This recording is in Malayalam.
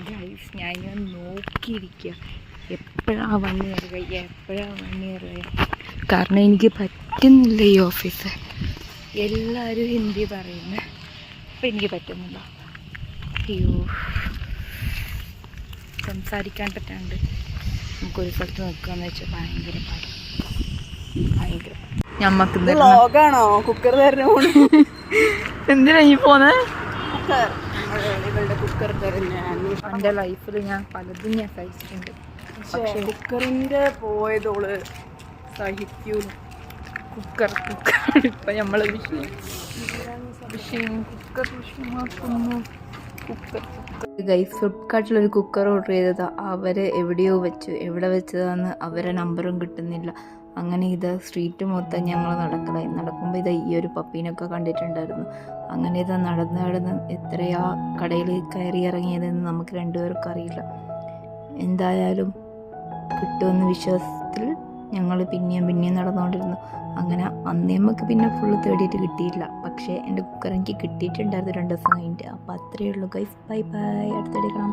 ഗൈസ് ഞാനിങ്ങനെ നോക്കിയിരിക്കുക എപ്പോഴാണ് വണ്ടി കയറുക. കാരണം എനിക്ക് പറ്റുന്നില്ല ഈ ഓഫീസ്. എല്ലാവരും ഹിന്ദി പറയുന്നത്, അപ്പം എനിക്ക് പറ്റുന്നില്ല. അയ്യോ, സംസാരിക്കാൻ പറ്റാണ്ട് നമുക്കൊരു സ്ഥലത്ത് നിൽക്കുകയെന്ന് വെച്ചാൽ ഭയങ്കര വ്ളോഗാണോ? കുക്കർ എന്തിനാ ഈ പോന്നെ? കുക്കർ എൻ്റെ ലൈഫിൽ ഞാൻ പലതും ഞാൻ സഹിച്ചിട്ടുണ്ട്. പക്ഷേ കുക്കറിൻ്റെ പോയതോള് സഹിക്കൂല. കുക്കർ ഇപ്പം നമ്മൾ വിഷയമാക്കുന്നു. ഗൈസ്, ഫ്ലിപ്കാർട്ടിലൊരു കുക്കർ ഓർഡർ ചെയ്തതാ. അവരെ എവിടെയോ വെച്ചു. എവിടെ വെച്ചതാന്ന് അവരെ നമ്പറും കിട്ടുന്നില്ല. അങ്ങനെ ഇത് സ്ട്രീറ്റ് മൊത്തം ഞങ്ങൾ നടക്കുമ്പോൾ ഇത് ഈ ഒരു പപ്പീനൊക്കെ കണ്ടിട്ടുണ്ടായിരുന്നു. അങ്ങനെ ഇത് നടന്ന് എത്രയാ കടയിൽ കയറി ഇറങ്ങിയതെന്ന് നമുക്ക് രണ്ടുപേർക്കും അറിയില്ല. എന്തായാലും കിട്ടുമെന്ന വിശ്വാസത്തിൽ ഞങ്ങൾ പിന്നെയും നടന്നുകൊണ്ടിരുന്നു. അങ്ങനെ അന്ന് നമുക്ക് പിന്നെ ഫുള്ള് തേടിയിട്ട് കിട്ടിയില്ല. പക്ഷേ എൻ്റെ കുക്കർ എനിക്ക് കിട്ടിയിട്ടുണ്ടായിരുന്നു 2 ദിവസം കഴിഞ്ഞിട്ട്. അപ്പോൾ അത്രയേ ഉള്ളൂ ഗൈസ്. Bye bye. അടുത്തെടുക്കണം.